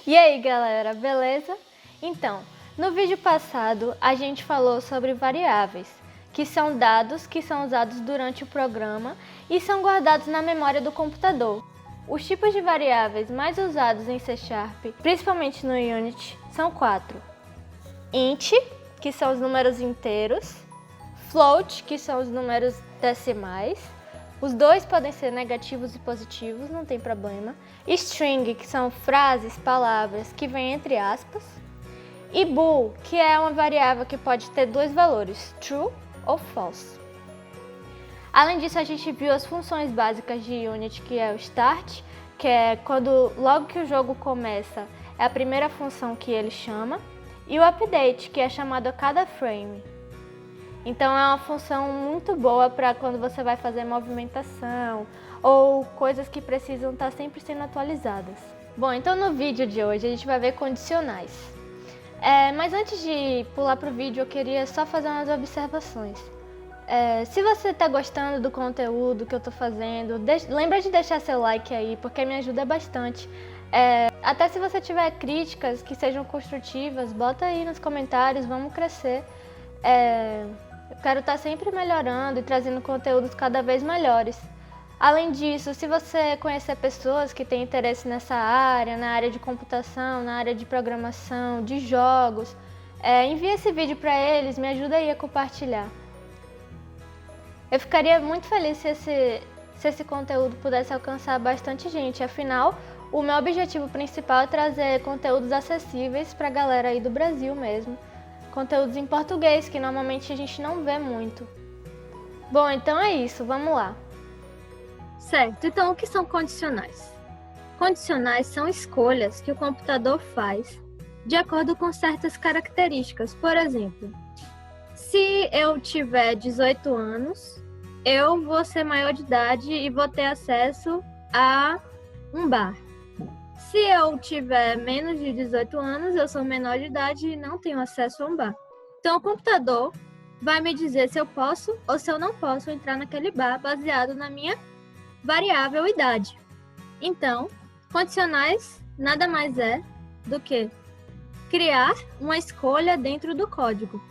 E aí, galera, beleza? Então, no vídeo passado a gente falou sobre variáveis, que são dados que são usados durante o programa e são guardados na memória do computador. Os tipos de variáveis mais usados em C#, principalmente no Unity, são 4. Int, que são os números inteiros, float, que são os números decimais, os dois podem ser negativos e positivos, não tem problema, string, que são frases, palavras que vêm entre aspas, e bool, que é uma variável que pode ter dois valores, true ou false. Além disso, a gente viu as funções básicas de Unity, que é o start, que é quando logo que o jogo começa, é a primeira função que ele chama, e o update, que é chamado a cada frame. Então é uma função muito boa para quando você vai fazer movimentação ou coisas que precisam estar sempre sendo atualizadas. Bom, então no vídeo de hoje a gente vai ver condicionais. Mas antes de pular para o vídeo, eu queria só fazer umas observações. Se você está gostando do conteúdo que eu estou fazendo, lembra de deixar seu like aí, porque me ajuda bastante. Até se você tiver críticas que sejam construtivas, bota aí nos comentários, vamos crescer. Eu quero estar sempre melhorando e trazendo conteúdos cada vez melhores. Além disso, se você conhecer pessoas que têm interesse nessa área, na área de computação, na área de programação, de jogos, envie esse vídeo para eles, me ajuda aí a compartilhar. Eu ficaria muito feliz se esse conteúdo pudesse alcançar bastante gente, afinal, o meu objetivo principal é trazer conteúdos acessíveis para a galera aí do Brasil mesmo. Conteúdos em português, que normalmente a gente não vê muito. Bom, então é isso, vamos lá. Certo, então o que são condicionais? Condicionais são escolhas que o computador faz de acordo com certas características. Por exemplo, se eu tiver 18 anos, eu vou ser maior de idade e vou ter acesso a um bar. Se eu tiver menos de 18 anos, eu sou menor de idade e não tenho acesso a um bar. Então, o computador vai me dizer se eu posso ou se eu não posso entrar naquele bar baseado na minha variável idade. Então, condicionais nada mais é do que criar uma escolha dentro do código.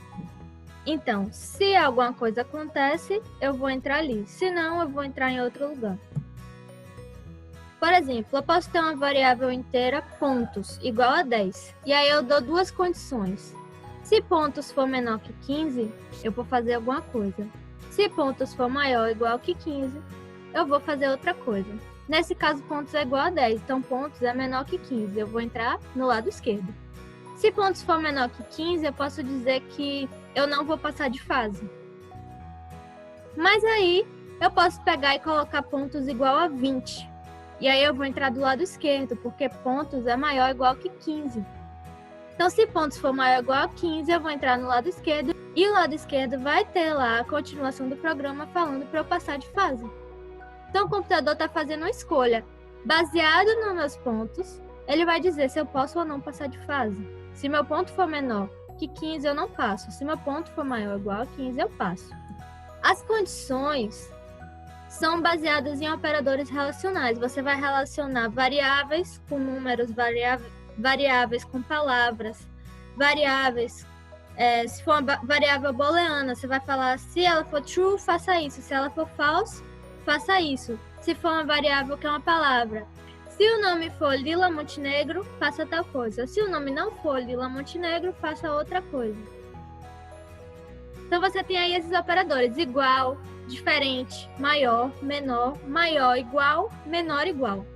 Então, se alguma coisa acontece, eu vou entrar ali. Se não, eu vou entrar em outro lugar. Por exemplo, eu posso ter uma variável inteira pontos igual a 10. E aí eu dou duas condições. Se pontos for menor que 15, eu vou fazer alguma coisa. Se pontos for maior ou igual que 15, eu vou fazer outra coisa. Nesse caso, pontos é igual a 10, então pontos é menor que 15. Eu vou entrar no lado esquerdo. Se pontos for menor que 15, eu posso dizer que eu não vou passar de fase. Mas aí eu posso pegar e colocar pontos igual a 20. E aí eu vou entrar do lado esquerdo, porque pontos é maior ou igual que 15. Então, se pontos for maior ou igual a 15, eu vou entrar no lado esquerdo. E o lado esquerdo vai ter lá a continuação do programa falando para eu passar de fase. Então, o computador está fazendo uma escolha. Baseado nos meus pontos, ele vai dizer se eu posso ou não passar de fase. Se meu ponto for menor que 15, eu não passo. Se meu ponto for maior ou igual a 15, eu passo. As condições são baseadas em operadores relacionais. Você vai relacionar variáveis com números, variáveis com palavras, variáveis. Se for uma variável booleana, você vai falar se ela for true, faça isso. Se ela for false, faça isso. Se for uma variável que é uma palavra. Se o nome for Lila Montenegro, faça tal coisa. Se o nome não for Lila Montenegro, faça outra coisa. Então você tem aí esses operadores: igual, diferente, maior, menor, maior, igual, menor, igual.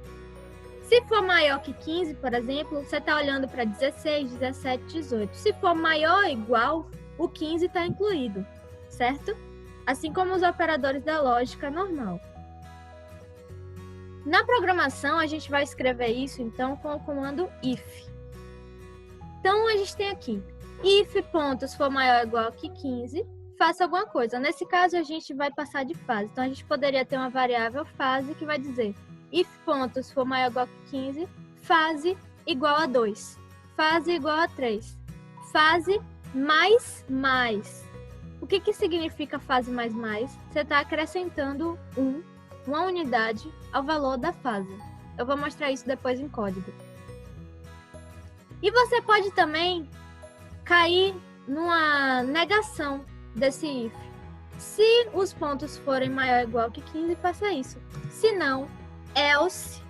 Se for maior que 15, por exemplo, você está olhando para 16, 17, 18. Se for maior ou igual, o 15 está incluído, certo? Assim como os operadores da lógica normal. Na programação, a gente vai escrever isso, então, com o comando if. Então, a gente tem aqui, if pontos for maior ou igual que 15, faça alguma coisa. Nesse caso, a gente vai passar de fase. Então, a gente poderia ter uma variável fase que vai dizer if pontos for maior ou igual que 15, fase igual a 2, fase igual a 3, fase mais mais. O que significa fase mais mais? Você está acrescentando uma unidade ao valor da fase. Eu vou mostrar isso depois em código. E você pode também cair numa negação desse if. Se os pontos forem maior ou igual que 15, faça isso. Se não, else,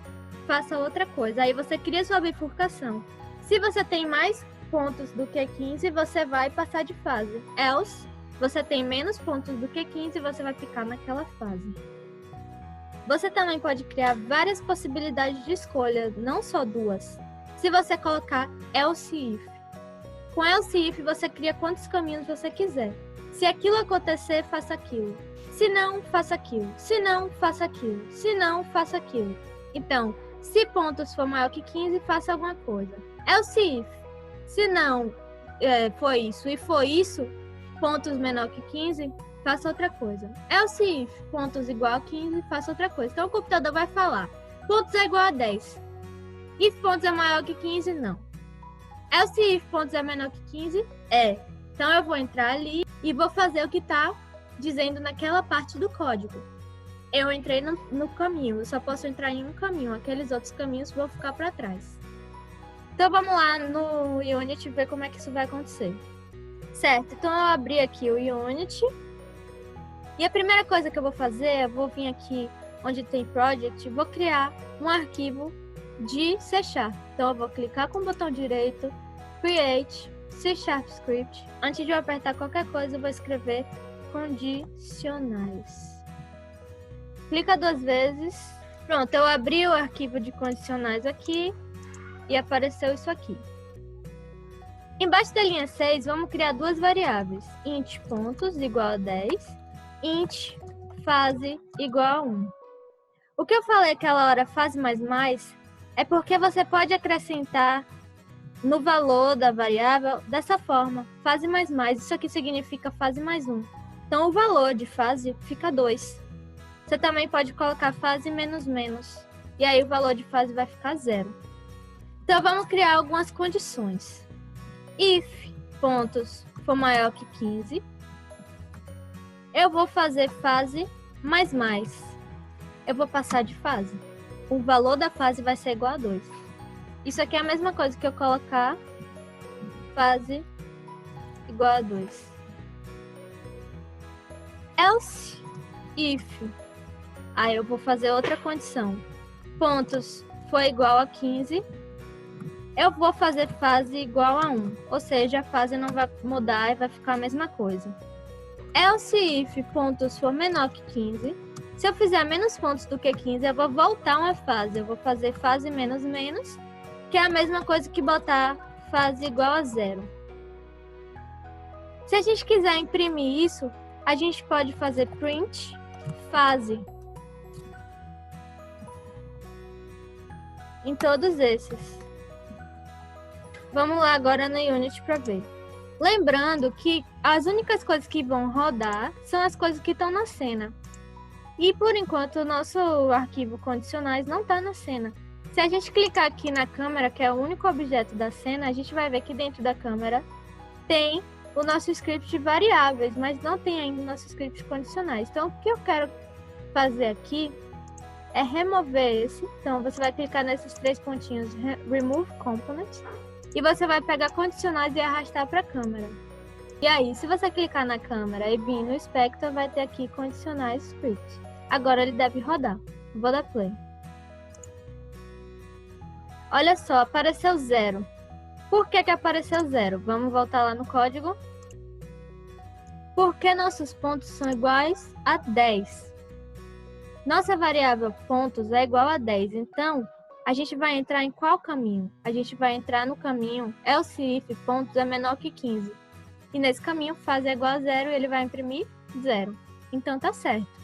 faça outra coisa. Aí você cria sua bifurcação. Se você tem mais pontos do que 15, você vai passar de fase. Else, você tem menos pontos do que 15, você vai ficar naquela fase. Você também pode criar várias possibilidades de escolha, não só duas. Se você colocar else if. Com else if, você cria quantos caminhos você quiser. Se aquilo acontecer, faça aquilo. Se não, faça aquilo. Se não, faça aquilo. Se não, faça aquilo. Então, se pontos for maior que 15, faça alguma coisa. Else if. Se não for isso e for isso, pontos menor que 15, faça outra coisa. Else if, pontos igual a 15, faça outra coisa. Então, o computador vai falar, pontos é igual a 10. If pontos é maior que 15, não. Else if pontos é menor que 15, é. Então, eu vou entrar ali e vou fazer o que está dizendo naquela parte do código. Eu entrei no caminho, eu só posso entrar em um caminho. Aqueles outros caminhos vão ficar para trás. Então, vamos lá no Unity ver como é que isso vai acontecer. Certo, então eu abri aqui o Unity. E a primeira coisa que eu vou fazer, eu vou vir aqui onde tem Project, vou criar um arquivo de C#. Então eu vou clicar com o botão direito, Create, C# Script. Antes de eu apertar qualquer coisa, eu vou escrever condicionais. Clica 2 vezes. Pronto, eu abri o arquivo de condicionais aqui e apareceu isso aqui. Embaixo da linha 6, vamos criar duas variáveis. Int pontos igual a 10, int fase igual a 1. O que eu falei aquela hora, fase mais, é porque você pode acrescentar no valor da variável dessa forma, fase mais. Isso aqui significa fase mais 1. Então, o valor de fase fica 2. Você também pode colocar fase menos. E aí, o valor de fase vai ficar 0. Então, vamos criar algumas condições. If pontos for maior que 15, eu vou fazer fase mais. Eu vou passar de fase. O valor da fase vai ser igual a 2. Isso aqui é a mesma coisa que eu colocar fase igual a 2. Else if. Aí eu vou fazer outra condição. Pontos for igual a 15. Eu vou fazer fase igual a 1. Ou seja, a fase não vai mudar e vai ficar a mesma coisa. Else if pontos for menor que 15. Se eu fizer menos pontos do que 15, eu vou voltar uma fase. Eu vou fazer fase menos, que é a mesma coisa que botar fase igual a 0. Se a gente quiser imprimir isso, a gente pode fazer print fase em todos esses. Vamos lá agora no Unity para ver. Lembrando que as únicas coisas que vão rodar são as coisas que estão na cena. E por enquanto o nosso arquivo condicionais não está na cena. Se a gente clicar aqui na câmera, que é o único objeto da cena, a gente vai ver que dentro da câmera tem o nosso script de variáveis, mas não tem ainda o nosso script de condicionais. Então, o que eu quero fazer aqui é remover esse. Então, você vai clicar nesses 3 pontinhos, Remove Component, e você vai pegar condicionais e arrastar para a câmera. E aí, se você clicar na câmera e vir no Inspector, vai ter aqui condicionais script. Agora ele deve rodar. Vou dar play. Olha só, apareceu 0. Por que apareceu 0? Vamos voltar lá no código. Porque nossos pontos são iguais a 10. Nossa variável pontos é igual a 10. Então, a gente vai entrar em qual caminho? A gente vai entrar no caminho else if pontos é menor que 15. E nesse caminho, fase é igual a 0 e ele vai imprimir 0. Então, tá certo.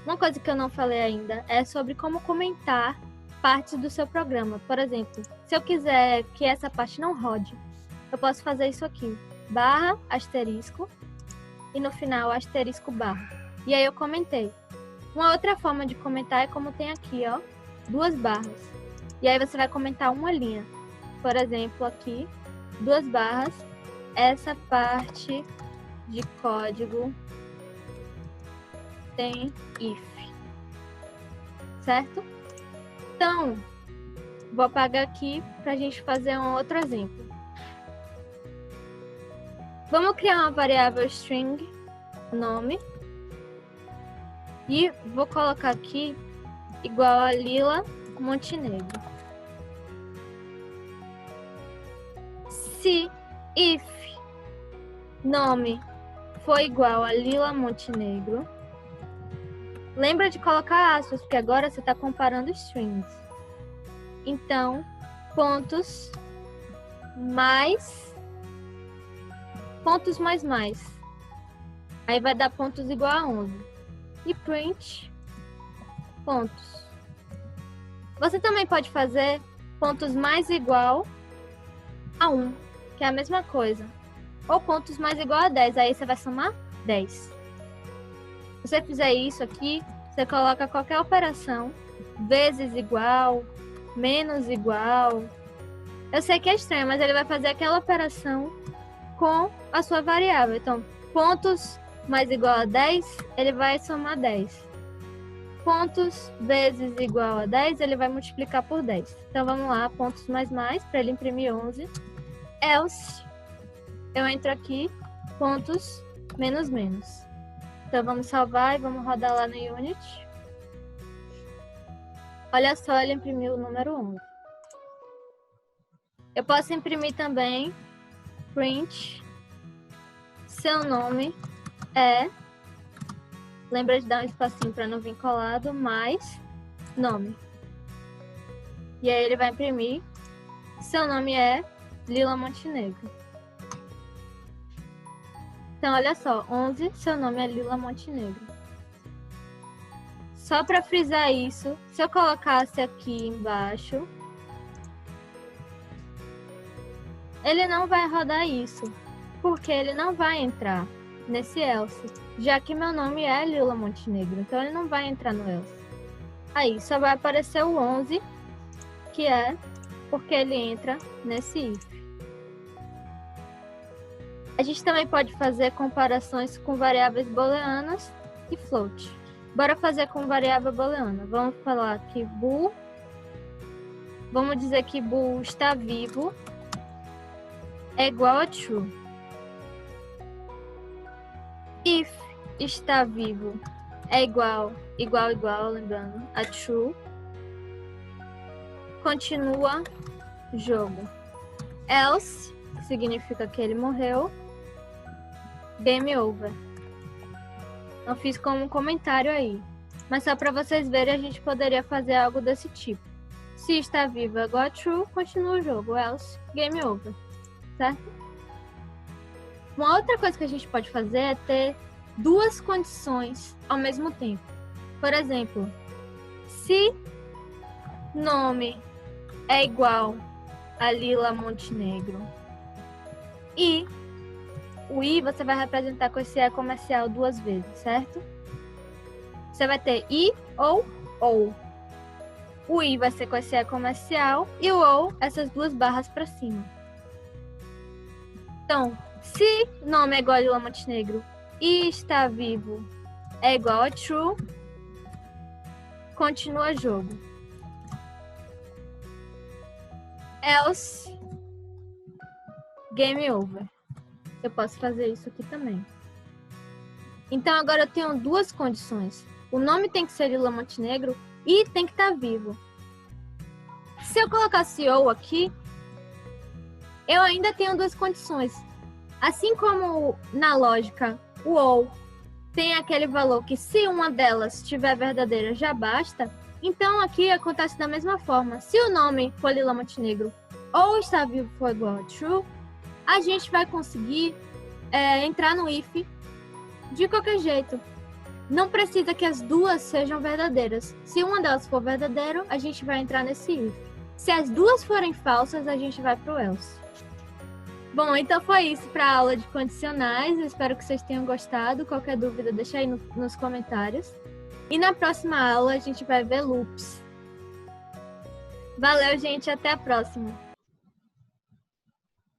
Uma coisa que eu não falei ainda é sobre como comentar partes do seu programa. Por exemplo, se eu quiser que essa parte não rode, eu posso fazer isso aqui. Barra, asterisco, e no final, asterisco, barra. E aí eu comentei. Uma outra forma de comentar é como tem aqui, ó, 2 barras. E aí você vai comentar uma linha. Por exemplo, aqui, 2 barras, essa parte de código tem if, certo? Então, Vou apagar aqui para a gente fazer um outro exemplo. Vamos criar uma variável string, nome, e vou colocar aqui igual a Lila Montenegro. Se if nome for igual a Lila Montenegro, lembra de colocar aspas, porque agora você está comparando strings. Então, pontos mais. Aí vai dar pontos igual a 11. E print pontos. Você também pode fazer pontos mais igual a 1, que é a mesma coisa. Ou pontos mais igual a 10, aí você vai somar 10. Se você fizer isso aqui, você coloca qualquer operação, vezes igual, menos igual. Eu sei que é estranho, mas ele vai fazer aquela operação com a sua variável. Então, pontos mais igual a 10, ele vai somar 10. Pontos vezes igual a 10, ele vai multiplicar por 10. Então, vamos lá, pontos mais, para ele imprimir 11. Else, eu entro aqui, pontos, menos. Então, vamos salvar e vamos rodar lá no Unity. Olha só, ele imprimiu o número 11. Eu posso imprimir também print, seu nome é, lembra de dar um espacinho para não vir colado, mais nome. E aí ele vai imprimir, seu nome é Lila Montenegro. Então, olha só, 11, seu nome é Lila Montenegro. Só para frisar isso, se eu colocasse aqui embaixo, ele não vai rodar isso, porque ele não vai entrar nesse else, já que meu nome é Lila Montenegro, então ele não vai entrar no else. Aí só vai aparecer o 11, que é porque ele entra nesse if. A gente também pode fazer comparações com variáveis booleanas e float. Bora fazer com variável booleana. Vamos falar que bool, vamos dizer que bool está vivo, é igual a true. If está vivo é igual, lembrando, a true. Continua jogo. Else significa que ele morreu. Game over. Não fiz como um comentário aí, mas só para vocês verem, a gente poderia fazer algo desse tipo. Se está vivo é igual a true, continua o jogo. Else, game over. Certo? Uma outra coisa que a gente pode fazer é ter duas condições ao mesmo tempo. Por exemplo, se nome é igual a Lila Montenegro e o i você vai representar com esse e comercial duas vezes, certo? Você vai ter i ou. O i vai ser com esse e comercial e o ou, essas duas barras para cima. Então, se nome é igual a Lila Montenegro e está vivo é igual a true, continua jogo. Else, game over. Eu posso fazer isso aqui também. Então, agora eu tenho duas condições. O nome tem que ser Lila Montenegro e tem que estar vivo. Se eu colocasse ou aqui, eu ainda tenho duas condições. Assim como na lógica, o ou tem aquele valor que se uma delas estiver verdadeira já basta, então aqui acontece da mesma forma. Se o nome for Lila Montenegro ou está vivo for igual a true, a gente vai conseguir entrar no if de qualquer jeito. Não precisa que as duas sejam verdadeiras. Se uma delas for verdadeira, a gente vai entrar nesse if. Se as duas forem falsas, a gente vai para o else. Bom, então foi isso para a aula de condicionais. Eu espero que vocês tenham gostado. Qualquer dúvida, deixa aí nos comentários. E na próxima aula, a gente vai ver loops. Valeu, gente. Até a próxima.